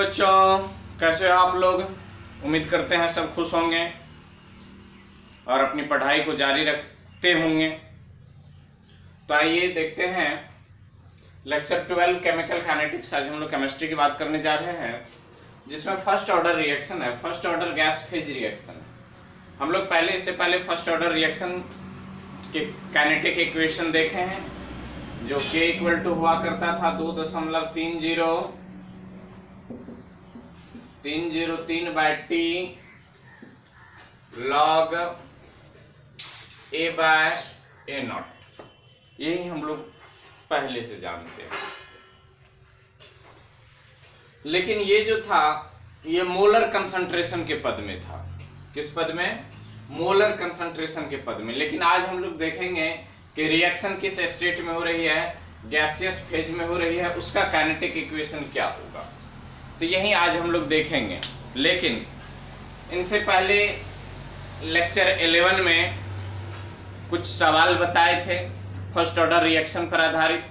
बच्चों, कैसे हो आप लोग। उम्मीद करते हैं सब खुश होंगे और अपनी पढ़ाई को जारी रखते होंगे। तो आइए देखते हैं लेक्चर 12 केमिकल काइनेटिक्स। आज हम लोग केमिस्ट्री की बात करने जा रहे हैं, जिसमें फर्स्ट ऑर्डर रिएक्शन है, first order gas phase reaction. हम लोग इससे पहले फर्स्ट ऑर्डर रिएक्शन के काइनेटिक इक्वेशन देखे हैं, जो K इक्वल टू हुआ करता था 2.303 by T log A by A0। यही हम लोग पहले से जानते हैं। लेकिन ये जो था, ये मोलर कंसंट्रेशन के पद में था। किस पद में? मोलर कंसंट्रेशन के पद में। लेकिन आज हम लोग देखेंगे कि रिएक्शन किस स्टेट में हो रही है, गैसियस फेज में हो रही है, उसका काइनेटिक इक्वेशन क्या होगा, तो यही आज हम लोग देखेंगे। लेकिन इनसे पहले लेक्चर 11 में कुछ सवाल बताए थे फर्स्ट ऑर्डर रिएक्शन पर आधारित,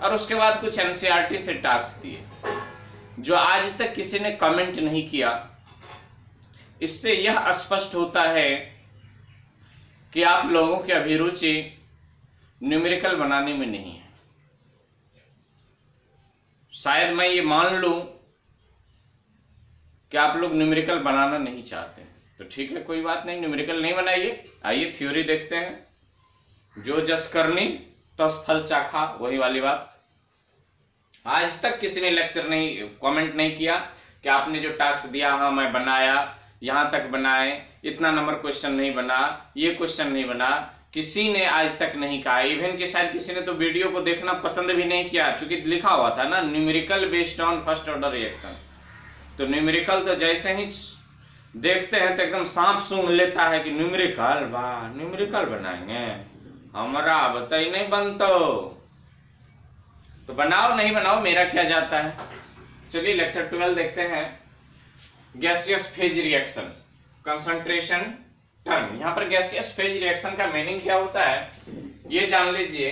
और उसके बाद कुछ एनसीईआरटी से टास्क दिए जो आज तक किसी ने कमेंट नहीं किया। इससे यह स्पष्ट होता है कि आप लोगों की अभिरुचि न्यूमेरिकल बनाने में नहीं है। शायद मैं ये मान लूं कि आप लोग न्यूमेरिकल बनाना नहीं चाहते, तो ठीक है, कोई बात नहीं, न्यूमेरिकल नहीं बनाइए। आइए थ्योरी देखते हैं। जो जस करनी तस फल चाखा, वही वाली बात। आज तक किसी ने लेक्चर नहीं, कमेंट नहीं किया कि आपने जो टास्क दिया, हाँ मैं बनाया, यहां तक बनाए, इतना नंबर क्वेश्चन नहीं बना, ये क्वेश्चन नहीं बना, किसी ने आज तक नहीं कहा। इवन कि शायद किसी ने तो वीडियो को देखना पसंद भी नहीं किया, चूंकि लिखा हुआ था ना numerical based on first order reaction. तो न्यूमेरिकल तो जैसे ही देखते हैं तो एकदम सांप सूंघ लेता है कि न्यूमेरिकल, वाह न्यूमेरिकल बनाएंगे, हमारा बताइए नहीं बनतो, तो बनाओ नहीं बनाओ, मेरा क्या जाता है। चलिए लेक्चर 12 देखते हैं, gaseous phase reaction concentration term. यहां पर गैसियस फेज रिएक्शन का मीनिंग क्या होता है ये जान लीजिए।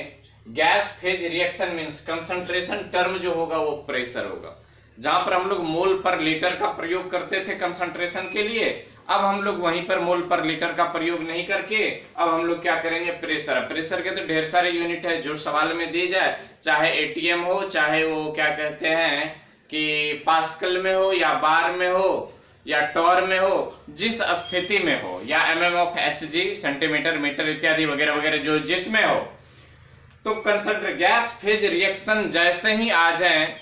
Gas phase reaction means concentration term जो होगा वो प्रेशर होगा। जहां पर हम लोग मोल पर लीटर का प्रयोग करते थे कंसंट्रेशन के लिए, अब हम लोग वहीं पर मोल पर लीटर का प्रयोग नहीं करके अब हम लोग क्या करेंगे, प्रेशर। प्रेशर के तो ढेर सारे यूनिट है जो सवाल में दी जाए, चाहे एटीएम हो, चाहे वो क्या कहते हैं कि पास्कल में हो, या बार में हो, या टॉर में हो, जिस स्थिति में हो, या mm of Hg, centimetre, metre इत्यादि वगैरह वगैरह, जो जिसमें हो। तो कंसंट्रेट गैस फेज रिएक्शन जैसे ही आ जाए,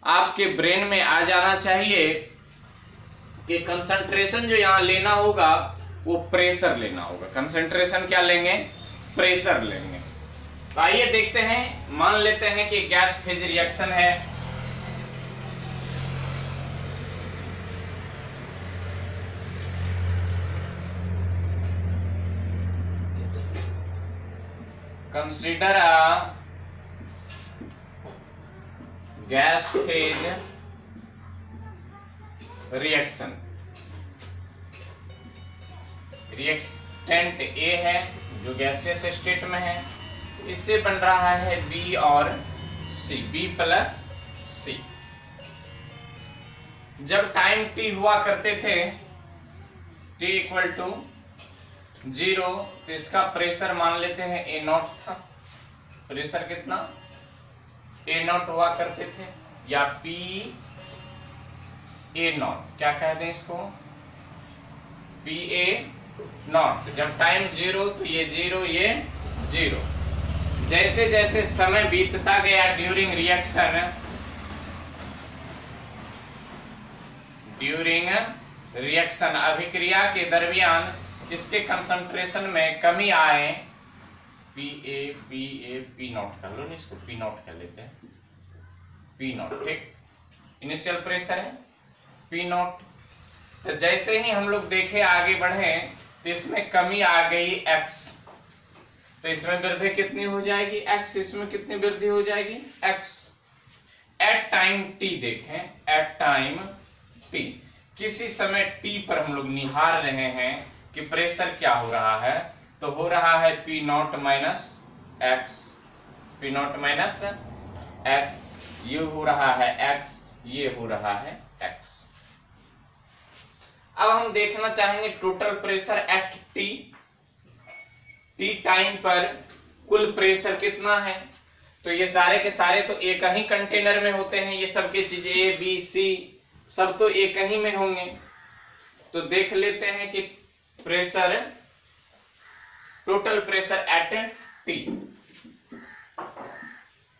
आपके ब्रेन में आ जाना चाहिए कि कंसंट्रेशन जो यहां लेना होगा वो प्रेशर लेना होगा। कंसंट्रेशन क्या लेंगे? प्रेशर लेंगे। तो आइए देखते हैं, मान लेते हैं कि गैस फेज रिएक्शन है। Consider a gas phase reaction। Reactant A है जो गैसियस स्टेट में है, इससे बन रहा है B और C, B प्लस C। जब टाइम T हुआ करते थे, T इक्वल टू 0, तो इसका प्रेशर मान लेते हैं A0 था। प्रेशर कितना? A0 हुआ करते थे, या P A0, क्या कह दें इसको, PA0। जब टाइम 0 तो ये 0, ये 0। जैसे जैसे समय बीतता गया ड्यूरिंग रिएक्शन अभिक्रिया के दरमियान इसके कंसंट्रेशन में कमी आए, P0 कर लो, इसको P0 कर लेते हैं, P0, ठीक, इनिशियल प्रेशर है P0। तो जैसे ही हम लोग देखे आगे बढ़े तो इसमें कमी आ गई X, तो इसमें वृद्धि कितनी हो जाएगी X, इसमें कितनी वृद्धि हो जाएगी X। एट टाइम T देखें, एट टाइम T, किसी समय T पर हम लोग निहार रहे हैं कि प्रेशर क्या हो रहा है, तो हो रहा है P0 minus x, P0 minus x, ये हो रहा है x, ये हो रहा है x। अब हम देखना चाहेंगे total pressure at T time पर कुल प्रेशर कितना है। तो ये सारे के सारे तो एक ही कंटेनर में होते हैं, ये सब की चीजें ए बी सी सब तो एक ही में होंगे। तो देख लेते हैं कि pressure, total pressure at T,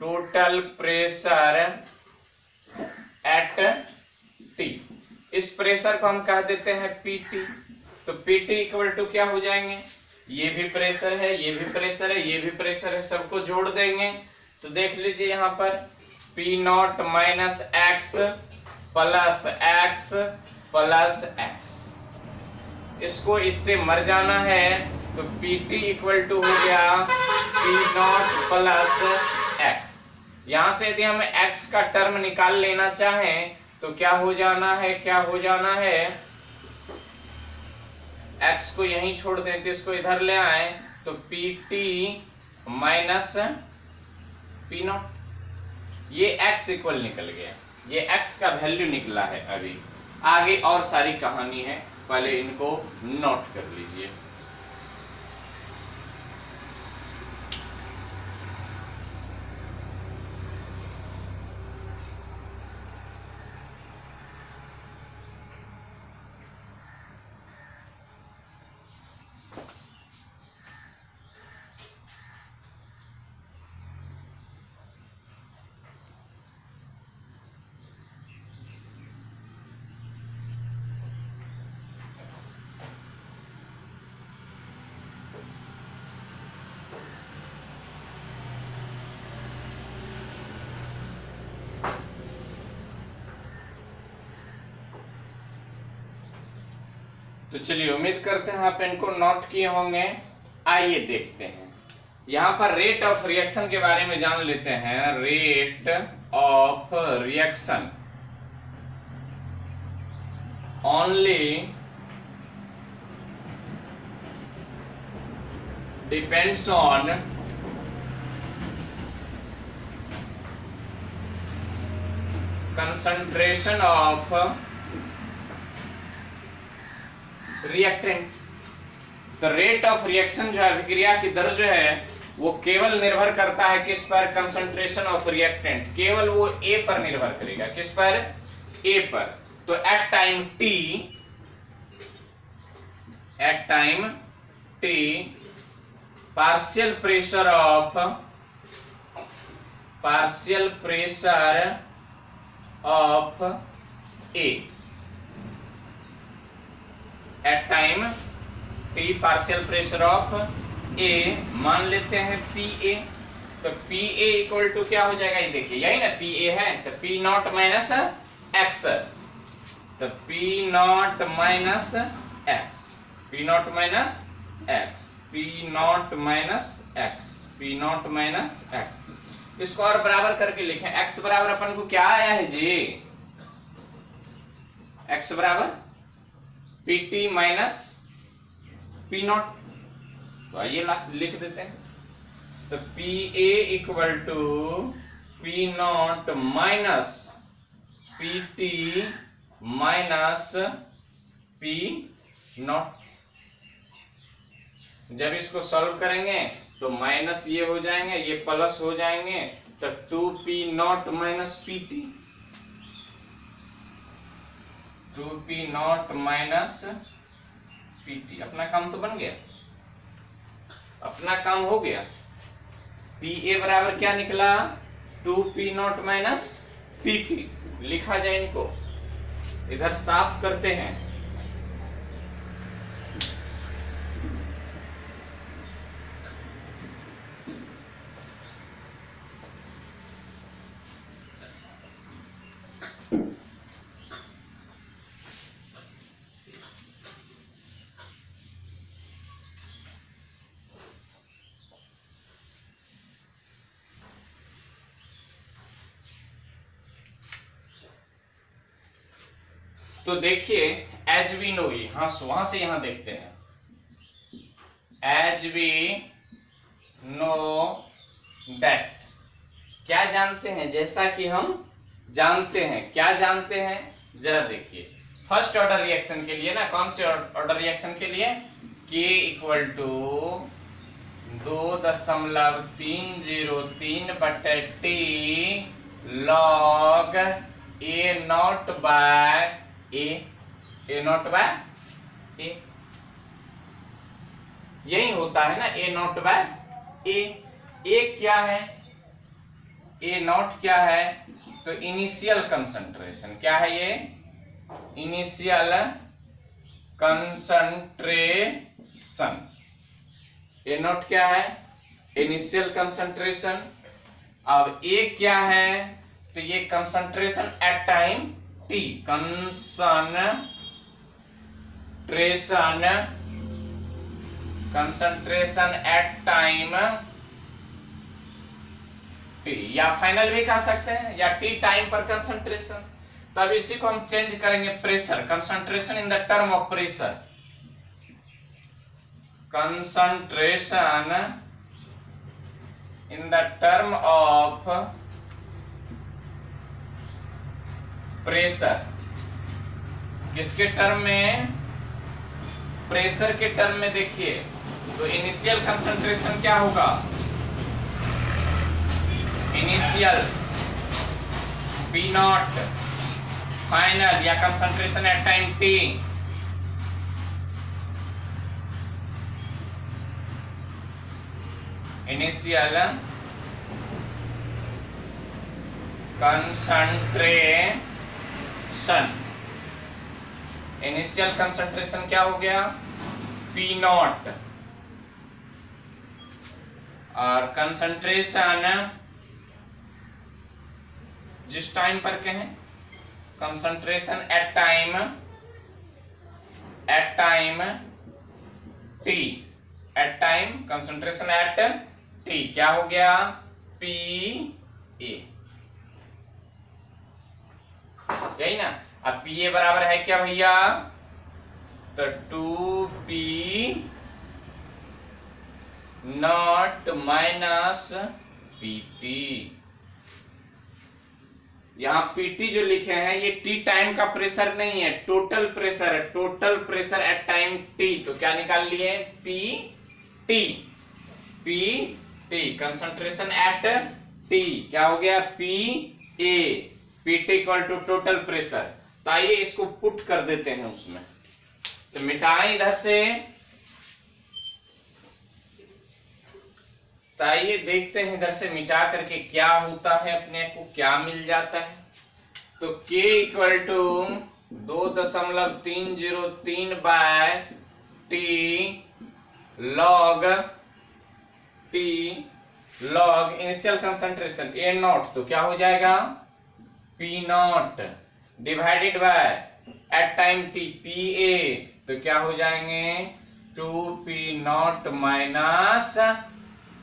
total pressure at T, इस प्रेशर को हम कह देते हैं पीटी। तो पीटी इक्वल टू क्या हो जाएंगे, ये भी प्रेशर है, ये भी प्रेशर है, ये भी प्रेशर है, सबको जोड़ देंगे। तो देख लीजिए यहाँ पर P not minus x plus x plus x, इसको इससे मर जाना है। तो पीटी इक्वल टू हो गया पी नॉट प्लस एक्स। यहां से यदि हम एक्स का टर्म निकाल लेना चाहें तो क्या हो जाना है, क्या हो जाना है, एक्स को यहीं छोड़ दें तो इसको इधर ले आए तो P T minus P not, ये एक्स इक्वल निकल गया, ये एक्स का वैल्यू निकला है। अभी आगे और सारी कहानी है, पहले इनको नोट कर लीजिए। तो चलिए उम्मीद करते हैं आप इनको नोट किए होंगे। आइए देखते हैं, यहां पर रेट ऑफ रिएक्शन के बारे में जान लेते हैं। Rate of reaction only depends on concentration of reactant. तो रेट ऑफ रिएक्शन जो है, अभिक्रिया की दर जो है, वो केवल निर्भर करता है किस पर, कंसंट्रेशन ऑफ रिएक्टेंट, केवल वो ए पर निर्भर करेगा। किस पर, ए पर। तो at time T partial pressure of A, at time T partial pressure of A मान लेते हैं पी ए। तो पी ए इक्वल टू क्या हो जाएगा, ये देखिए यही ना पी ए है, तो पी नॉट माइनस एक्स, तो P not minus x, P not minus x, P not minus x, P not minus x. इसको और बराबर करके लिखें, एक्स बराबर अपन को क्या आया है जी, एक्स बराबर P T minus P not. तो आइए लिख देते हैं। तो P A equal to P not minus P T minus P not. जब इसको सॉल्व करेंगे तो माइनस ये हो जाएंगे, ये प्लस हो जाएंगे, तो 2p not minus P T, 2p not minus P T. अपना काम तो बन गया, अपना काम हो गया। पी ए बराबर क्या निकला, 2p not minus P T. लिखा जाए, इनको इधर साफ करते हैं। तो देखिए एज वी नो, वहां से यहां देखते हैं। एज वी नो दैट, क्या जानते हैं, जैसा कि हम जानते हैं। क्या जानते हैं जरा देखिए। फर्स्ट ऑर्डर रिएक्शन के लिए ना, कौन से ऑर्डर रिएक्शन के लिए, K इक्वल टू 2.303 बटे T log A not by A not by A, यही होता है ना, A नॉट बाय A क्या है, A नॉट क्या है, तो इनिशियल कंसंट्रेशन, क्या है ये, इनिशियल कंसंट्रेशन। ए नॉट क्या है, इनिशियल कंसंट्रेशन। अब ए क्या है, तो ये concentration at time T, concentration at time T, या फाइनल भी कह सकते हैं, या टी टाइम पर कंसंट्रेशन। तब इसी को हम चेंज करेंगे pressure, concentration in the term of pressure, concentration in the term of pressure. किसके टर्म में, प्रेशर के टर्म में। देखिए तो इनिशियल कंसंट्रेशन क्या होगा, इनिशियल P नॉट, फाइनल या concentration at time T, initial concentration, initial concentration क्या हो गया, P नॉट, और कंसंट्रेशन जिस टाइम पर कहें, concentration at time T, at time concentration at T क्या हो गया, P A, यही ना। अब P A बराबर है क्या भैया, तो 2P नॉट माइनस PT। यहां PT जो लिखे हैं ये T टाइम का प्रेशर नहीं है, टोटल प्रेशर है, total pressure at time T। तो क्या निकाल लिए, PT कंसंट्रेशन एट T क्या हो गया, PA, PT equal to total pressure. तो आइए इसको पुट कर देते हैं उसमें, तो मिटाएं इधर से, तो आइए देखते हैं इधर से मिटा करके क्या होता है, अपने को क्या मिल जाता है। तो K equal to 2.303 by T log initial concentration A naught, तो क्या हो जाएगा, P naught divided by at time T PA, तो क्या हो जाएंगे, 2P नॉट माइनस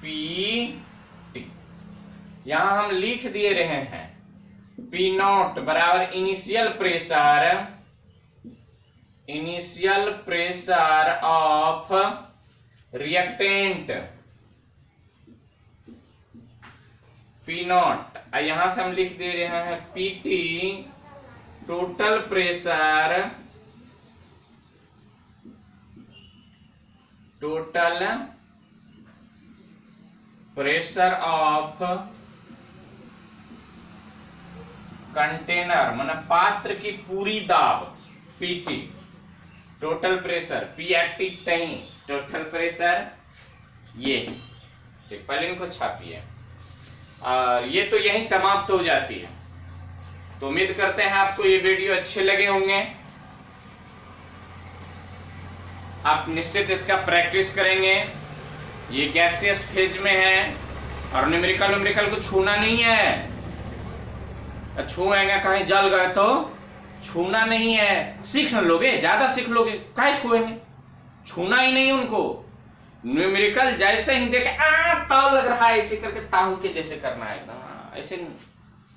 PT। यहां हम लिख दिए रहे हैं P नॉट बराबर initial pressure of reactant P naught, यहां से हम लिख दे रहे हैं PT total pressure of container, मतलब पात्र की पूरी दाब, PT total pressure, P at T नहीं, टोटल प्रेशर ये, ठीक, पहले इनको छापिए। ये तो यहीं समाप्त हो जाती है। तो उम्मीद करते हैं आपको ये वीडियो अच्छे लगे होंगे, आप निश्चित इसका प्रैक्टिस करेंगे। ये गैसियस फेज में है और न्यूमेरिकल को छूना नहीं है, छुएंगे कहीं जल गए तो छूना नहीं है, सीख न लोगे, ज्यादा सीख लोगे, काहे छुएंगे, छूना ही नहीं उनको। न्यूमेरिकल जैसे ही देखे ताव लग रहा है, ऐसे करके ताऊ के जैसे करना है एकदम, ऐसे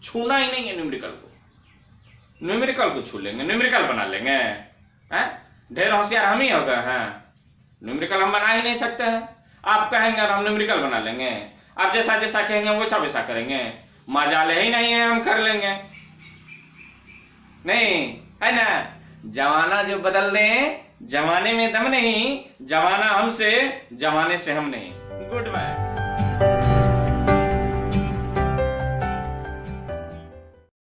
छूना ही नहीं है न्यूमेरिकल को छू लेंगे, न्यूमेरिकल बना लेंगे, हैं? ढेर होशियार हम ही हो गए हैं, न्यूमेरिकल हम बना ही नहीं सकते हैं। आप कहेंगे और हम न्यूमेरिकल बना लेंगे, आप जैसा जैसा कहेंगे वैसा वैसा करेंगे, मजाले ही नहीं है हम कर लेंगे। नहीं है ना। जमाना जो बदल दे, जमाने में दम नहीं, जमाना हमसे, जमाने से हम नहीं। Good bye.